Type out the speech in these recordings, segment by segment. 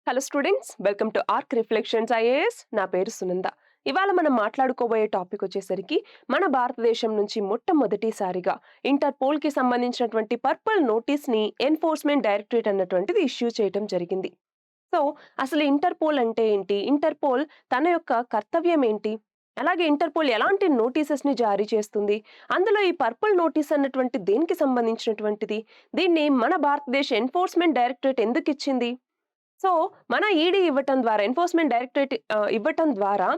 Hello students, welcome to arc reflections IAS. నా పేరు సునంద. ఇవాళ మనం మాట్లాడుకోబోయే టాపిక్ వచ్చేసరికి మన భారతదేశం నుంచి మొట్టమొదటిసారిగా ఇంటర్పోల్ కి సంబంధించినటువంటి పర్పుల్ నోటీస్ ని ఎన్ఫోర్స్మెంట్ డైరెక్టరేట్ అన్నటువంటిది ఇష్యూ చేయడం జరిగింది. సో అసలు ఇంటర్పోల్ అంటే ఏంటి, ఇంటర్పోల్ తన యొక్క కర్తవ్యం ఏంటి, అలాగే ఇంటర్పోల్ ఎలాంటి నోటీసెస్ ని జారీ చేస్తుంది, అందులో ఈ పర్పుల్ నోటీస్ అన్నటువంటి దేనికి సంబంధించినటువంటిది, దీన్ని మన భారతదేశ ఎన్ఫోర్స్మెంట్ డైరెక్టరేట్ ఎందుకు ఇచ్చింది. సో మన ఈడీ ఇవ్వటం ద్వారా, ఎన్ఫోర్స్మెంట్ డైరెక్టరేట్ ఇవ్వటం ద్వారా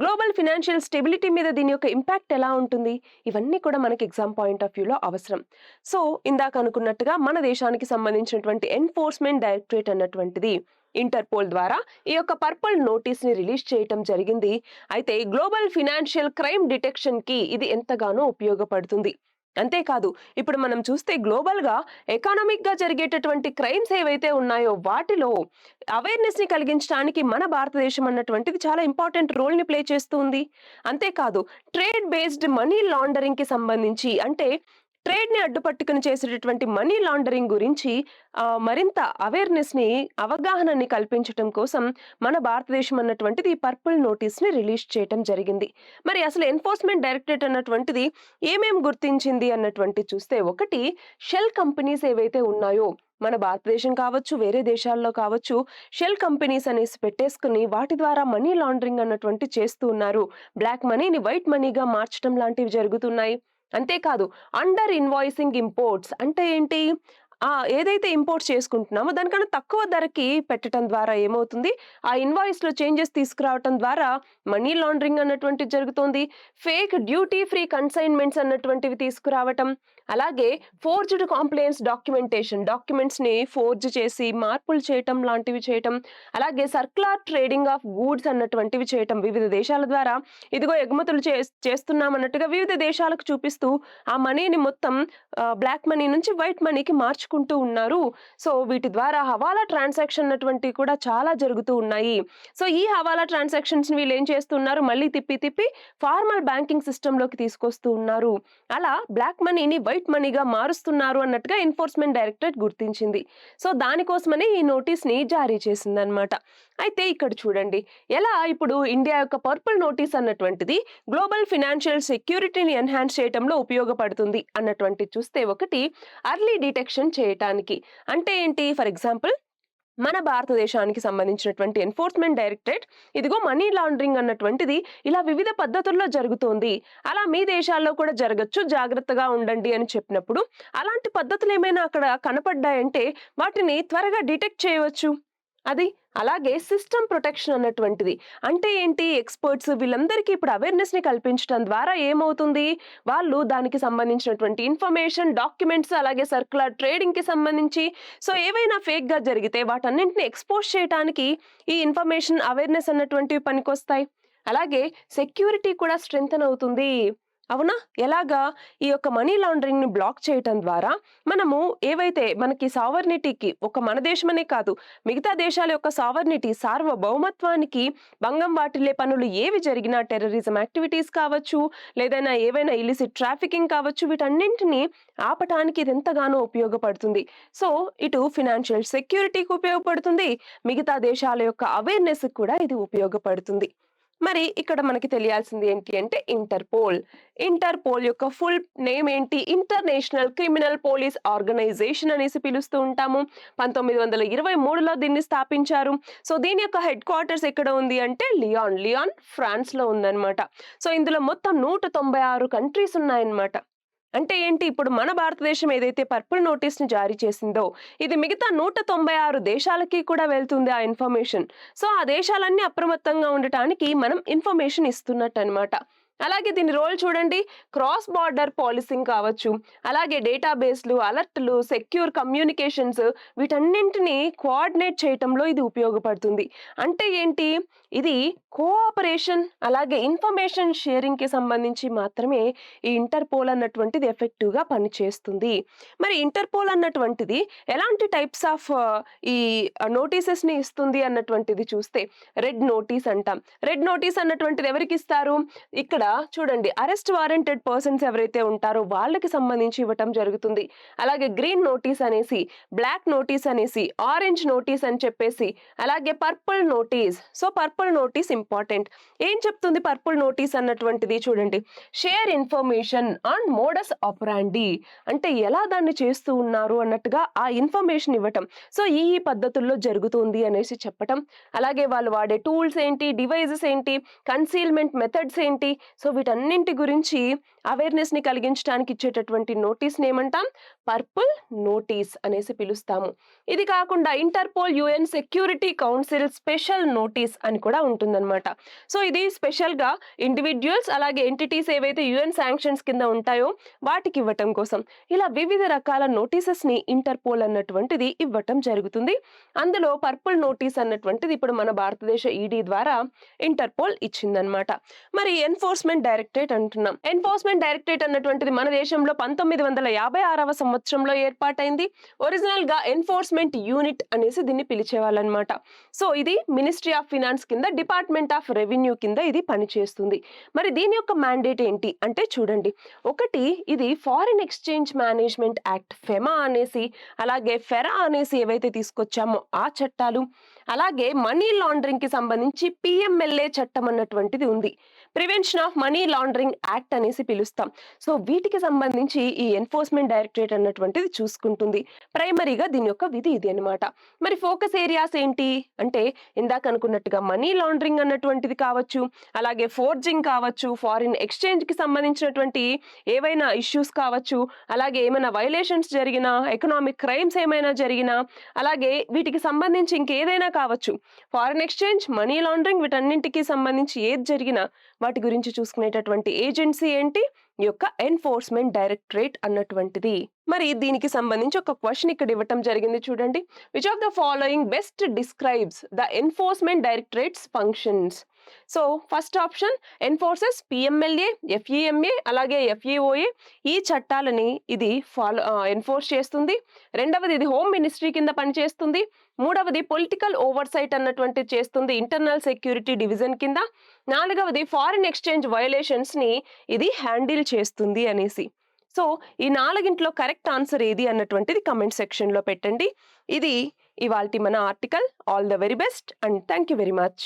గ్లోబల్ ఫినాన్షియల్ స్టెబిలిటీ మీద దీని యొక్క ఇంపాక్ట్ ఎలా ఉంటుంది, ఇవన్నీ కూడా మనకి ఎగ్జామ్ పాయింట్ ఆఫ్ వ్యూలో అవసరం. సో ఇందాక అనుకున్నట్టుగా మన దేశానికి సంబంధించినటువంటి ఎన్ఫోర్స్మెంట్ డైరెక్టరేట్ అన్నటువంటిది ఇంటర్పోల్ ద్వారా ఈ యొక్క పర్పుల్ నోటీస్ ని రిలీజ్ చేయటం జరిగింది. అయితే గ్లోబల్ ఫినాన్షియల్ క్రైమ్ డిటెక్షన్ కి ఇది ఎంతగానో ఉపయోగపడుతుంది. అంతేకాదు, ఇప్పుడు మనం చూస్తే గ్లోబల్ గా ఎకానమిక్ గా జరిగేటటువంటి క్రైమ్స్ ఏవైతే ఉన్నాయో వాటిలో అవేర్నెస్ ని కలిగించడానికి మన భారతదేశం అన్నటువంటిది చాలా ఇంపార్టెంట్ రోల్ ని ప్లే చేస్తుంది. అంతేకాదు, ట్రేడ్ బేస్డ్ మనీ లాండరింగ్ కి సంబంధించి, అంటే ట్రేడ్ ని అడ్డుపట్టుకుని చేసేటటువంటి మనీ లాండరింగ్ గురించి మరింత అవేర్నెస్ ని, అవగాహనని కల్పించటం కోసం మన భారతదేశం అన్నటువంటిది ఈ పర్పుల్ నోటీస్ ని రిలీజ్ చేయటం జరిగింది. మరి అసలు ఎన్ఫోర్స్మెంట్ డైరెక్టరేట్ అన్నటువంటిది ఏమేం గుర్తించింది అన్నటువంటి చూస్తే, ఒకటి, షెల్ కంపెనీస్ ఏవైతే ఉన్నాయో మన భారతదేశం కావచ్చు, వేరే దేశాల్లో కావచ్చు, షెల్ కంపెనీస్ అనేసి పెట్టేసుకుని వాటి ద్వారా మనీ లాండరింగ్ అన్నటువంటి చేస్తూ ఉన్నారు. బ్లాక్ మనీని వైట్ మనీగా మార్చడం లాంటివి జరుగుతున్నాయి. అంతేకాదు, అండర్ ఇన్వాయిసింగ్ ఇంపోర్ట్స్ అంటే ఏంటి, ఏదైతే ఇంపోర్ట్ చేసుకుంటున్నామో దానికన్నా తక్కువ ధరకి పెట్టడం ద్వారా ఏమవుతుంది, ఆ ఇన్వాయిస్ లో చేంజెస్ తీసుకురావటం ద్వారా మనీ లాండరింగ్ అన్నటువంటిది జరుగుతుంది. ఫేక్ డ్యూటీ ఫ్రీ కన్సైన్మెంట్స్ అన్నటువంటివి తీసుకురావటం, అలాగే ఫోర్జ్డ్ కాంప్లయన్స్ డాక్యుమెంట్స్ ని ఫోర్జ్ చేసి మార్పులు చేయటం లాంటివి చేయటం, అలాగే సర్క్యులర్ ట్రేడింగ్ ఆఫ్ గూడ్స్ అన్నటువంటివి చేయటం. వివిధ దేశాల ద్వారా ఇదిగో ఎగుమతులు చేస్తున్నాం అన్నట్టుగా వివిధ దేశాలకు చూపిస్తూ ఆ మనీని మొత్తం బ్లాక్ మనీ నుంచి వైట్ మనీకి మార్చుకుంటూ ఉన్నారు. సో వీటి ద్వారా హవాలా ట్రాన్సాక్షన్ అన్నటువంటివి కూడా చాలా జరుగుతూ ఉన్నాయి. సో ఈ హవాలా ట్రాన్సాక్షన్స్ వీళ్ళు ఏం చేస్తున్నారు, మళ్ళీ తిప్పి తిప్పి ఫార్మల్ బ్యాంకింగ్ సిస్టమ్ లోకి తీసుకొస్తూ ఉన్నారు. అలా బ్లాక్ మనీని వైట్ మనీగా మారుస్తున్నారు అన్నట్టుగా ఎన్ఫోర్స్మెంట్ డైరెక్టరేట్ గుర్తించింది. సో దానికోసమనే ఈ నోటీస్ ని జారీ చేసింది అనమాట. అయితే ఇక్కడ చూడండి, ఎలా ఇప్పుడు ఇండియా యొక్క పర్పుల్ నోటీస్ అన్నటువంటిది గ్లోబల్ ఫినాన్షియల్ సెక్యూరిటీని ఎన్హాన్స్ చేయడంలో ఉపయోగపడుతుంది అన్నటువంటి చూస్తే, ఒకటి, అర్లీ డిటెక్షన్ చేయటానికి. అంటే ఏంటి, ఫర్ ఎగ్జాంపుల్ మన భారతదేశానికి సంబంధించినటువంటి ఎన్ఫోర్స్మెంట్ డైరెక్టరేట్ ఇదిగో మనీ లాండరింగ్ అన్నటువంటిది ఇలా వివిధ పద్ధతుల్లో జరుగుతోంది, అలా మీ దేశాల్లో కూడా జరగచ్చు, జాగ్రత్తగా ఉండండి అని చెప్పినప్పుడు అలాంటి పద్ధతులు ఏమైనా అక్కడ కనపడ్డాయంటే వాటిని త్వరగా డిటెక్ట్ చేయవచ్చు. అది అలాగే సిస్టమ్ ప్రొటెక్షన్ అన్నటువంటిది అంటే ఏంటి, ఎక్స్పర్ట్స్ వీళ్ళందరికీ ఇప్పుడు అవేర్నెస్ ని కల్పించడం ద్వారా ఏమవుతుంది, వాళ్ళు దానికి సంబంధించినటువంటి ఇన్ఫర్మేషన్, డాక్యుమెంట్స్, అలాగే సర్క్యులర్ ట్రేడింగ్ కి సంబంధించి సో ఏవైనా ఫేక్ గా జరిగితే వాటన్నింటిని ఎక్స్పోజ్ చేయడానికి ఈ ఇన్ఫర్మేషన్, అవేర్నెస్ అన్నటువంటివి పనికొస్తాయి. అలాగే సెక్యూరిటీ కూడా స్ట్రెంథెన్ అవుతుంది. అవునా, ఎలాగా, ఈ యొక్క మనీ లాండరింగ్ ని బ్లాక్ చేయటం ద్వారా మనము ఏవైతే మనకి సావర్నిటీకి, ఒక మన దేశమనే కాదు మిగతా దేశాల యొక్క సార్వభౌమత్వానికి భంగం వాటిల్లే పనులు ఏవి జరిగినా, టెర్రరిజం యాక్టివిటీస్ కావచ్చు, లేదైనా ఏవైనా ఇలిసిట్ ట్రాఫికింగ్ కావచ్చు, వీటన్నింటినీ ఆపటానికి ఇది ఎంతగానో ఉపయోగపడుతుంది. సో ఇటు ఫినాన్షియల్ సెక్యూరిటీకి ఉపయోగపడుతుంది, మిగతా దేశాల యొక్క అవేర్నెస్ కూడా ఇది ఉపయోగపడుతుంది. మరి ఇక్కడ మనకి తెలియాల్సింది ఏంటి అంటే, ఇంటర్పోల్ యొక్క ఫుల్ నేమ్ ఏంటి, ఇంటర్నేషనల్ క్రిమినల్ పోలీస్ ఆర్గనైజేషన్ అనేసి పిలుస్తూ ఉంటాము. 1923లో దీన్ని స్థాపించారు. సో దీని యొక్క హెడ్ క్వార్టర్స్ ఎక్కడ ఉంది అంటే లియాన్ ఫ్రాన్స్ లో ఉందన్నమాట. సో ఇందులో మొత్తం 196 కంట్రీస్ ఉన్నాయన్నమాట. అంటే ఏంటి, ఇప్పుడు మన భారతదేశం ఏదైతే పర్పుల్ నోటీస్ ని జారీ చేసిందో ఇది మిగతా 196 దేశాలకి కూడా వెళ్తుంది ఆ ఇన్ఫర్మేషన్. సో ఆ దేశాలన్నీ అప్రమత్తంగా ఉండటానికి మనం ఇన్ఫర్మేషన్ ఇస్తున్నట్టు అనమాట. అలాగే దీని రోల్ చూడండి, క్రాస్ బార్డర్ పాలసింగ్ కావచ్చు, అలాగే డేటాబేస్లు, అలర్ట్లు, సెక్యూర్ కమ్యూనికేషన్స్, వీటన్నింటినీ కోఆర్డినేట్ చేయటంలో ఇది ఉపయోగపడుతుంది. అంటే ఏంటి, ఇది కోఆపరేషన్ అలాగే ఇన్ఫర్మేషన్ షేరింగ్ కి సంబంధించి మాత్రమే ఈ ఇంటర్పోల్ అన్నటువంటిది ఎఫెక్టివ్ గా పనిచేస్తుంది. మరి ఇంటర్పోల్ అన్నటువంటిది ఎలాంటి టైప్స్ ఆఫ్ ఈ నోటీసెస్ ని ఇస్తుంది అన్నటువంటిది చూస్తే, రెడ్ నోటీస్ అంటాం. రెడ్ నోటీస్ అన్నటువంటిది ఎవరికి ఇస్తారు, ఇక్కడ చూడండి అరెస్ట్ వారెంటెడ్ పర్సన్స్ ఎవరైతే ఉంటారో వాళ్ళకి సంబంధించి ఇవ్వటం జరుగుతుంది. అలాగే గ్రీన్ నోటీస్ అనేసి, బ్లాక్ నోటీస్ అనేసి, ఆరెంజ్ నోటీస్ అని చెప్పేసి, అలాగే purple notice. So purple notice important. ఏం చెప్తుంది పర్పుల్ నోటీస్ అన్నటువంటిది చూడండి. షేర్ ఇన్ఫర్మేషన్ ఆన్ మోడస్ ఆపరాండి, అంటే ఎలా దాన్ని చేస్తూ ఉన్నారు అన్నట్టుగా ఆ ఇన్ఫర్మేషన్ ఇవ్వటం. సో ఈ పద్ధతుల్లో జరుగుతుంది అనేసి చెప్పటం. అలాగే వాళ్ళు వాడే టూల్స్ ఏంటి, డివైజెస్ ఏంటి, కన్సీల్మెంట్ మెథడ్స్ ఏంటి, సో వీటన్నింటి గురించి అవేర్నెస్ ని కలిగించడానికి ఇచ్చేటటువంటి నోటీస్ ఏమంటాం, పర్పుల్ నోటీస్ అనేసి పిలుస్తాము. ఇది కాకుండా interpole UN security council special notice అని కూడా ఉంటుందన్నమాట. సో ఇది స్పెషల్ గా ఇండివిడ్యువల్స్ అలాగే ఎంటిటీస్ ఏవైతే యుఎన్ శాంక్షన్స్ కింద ఉంటాయో వాటికి ఇవ్వటం కోసం ఇలా వివిధ రకాల నోటీసెస్ ని ఇంటర్పోల్ అన్నటువంటిది ఇవ్వటం జరుగుతుంది. అందులో పర్పుల్ నోటీస్ అన్నటువంటిది ఇప్పుడు మన భారతదేశ ఈడీ ద్వారా ఇంటర్పోల్ ఇచ్చిందనమాట. మరి ఎన్ఫోర్స్మెంట్ డైరెక్టరేట్ అంటున్నాం. ఎన్ఫోర్స్మెంట్ డైరెక్టరేట్ అన్నటువంటిది మన దేశంలో 1956వ సంవత్సరంలో ఏర్పాటైంది. ఒరిజినల్ గా ఎన్ఫోర్స్మెంట్ యూనిట్ అనేసి దీన్ని పిలిచేవాళ్ళనమాట. సో ఇది మినిస్ట్రీ ఆఫ్ ఫినాన్స్ కింద, డిపార్ట్మెంట్ ఆఫ్ రెవెన్యూ కింద ఇది పనిచేస్తుంది. మరి దీని యొక్క మ్యాండేట్ ఏంటి అంటే చూడండి, ఒకటి ఇది foreign exchange management act FEMA అనేసి, అలాగే ఫెరా అనేసి ఏవైతే తీసుకొచ్చామో ఆ చట్టాలు, అలాగే మనీ లాండరింగ్ కి సంబంధించి పిఎంఎల్ఏ చట్టం అన్నటువంటిది ఉంది. Prevention of money laundering act అనేసి పిలుస్తాం. సో వీటికి సంబంధించి ఈ ఎన్ఫోర్స్మెంట్ డైరెక్టరేట్ అన్నటువంటిది చూసుకుంటుంది. ప్రైమరీగా దీని యొక్క విధి ఇది అనమాట. మరి ఫోకస్ ఏరియాస్ ఏంటి అంటే ఇందాక అనుకున్నట్టుగా మనీ లాండరింగ్ అన్నటువంటిది కావచ్చు, అలాగే ఫోర్జింగ్ కావచ్చు, ఫారిన్ ఎక్స్చేంజ్ కి సంబంధించినటువంటి ఏవైనా ఇష్యూస్ కావచ్చు, అలాగే ఏమైనా వైలేషన్స్ జరిగినా, ఎకనామిక్ క్రైమ్స్ ఏమైనా జరిగినా, అలాగే వీటికి సంబంధించి ఇంకేదైనా కావచ్చు, ఫారిన్ ఎక్స్చేంజ్, మనీ లాండరింగ్ వీటన్నింటికి సంబంధించి ఏది జరిగినా వాటి గురించి చూసుకునేటటువంటి ఏజెన్సీ ఏంటి, ఈ యొక్క ఎన్ఫోర్స్మెంట్ డైరెక్టరేట్ అన్నటువంటిది. మరి దీనికి సంబంధించి ఒక క్వశ్చన్ ఇక్కడ ఇవ్వటం జరిగింది చూడండి. Which of the following best describes the enforcement directorate's functions? So first option enforces PMLA, FEMA అలాగే ఎఫ్ఈఓఏ ఈ చట్టాలని ఇది ఎన్ఫోర్స్ చేస్తుంది. రెండవది ఇది హోమ్ మినిస్ట్రీ కింద పనిచేస్తుంది. మూడవది పొలిటికల్ ఓవర్సైట్ అన్నటువంటి చేస్తుంది ఇంటర్నల్ సెక్యూరిటీ డివిజన్ కింద. నాలుగవది ఫారిన్ ఎక్స్చేంజ్ వయలేషన్స్ ని ఇది హ్యాండిల్ చేస్తుంది అనేసి. సో ఈ నాలుగింట్లో కరెక్ట్ ఆన్సర్ ఏది అన్నటువంటిది కమెంట్ సెక్షన్ లో పెట్టండి. ఇది ఇవాల్టి మన article. All the very best and thank you very much.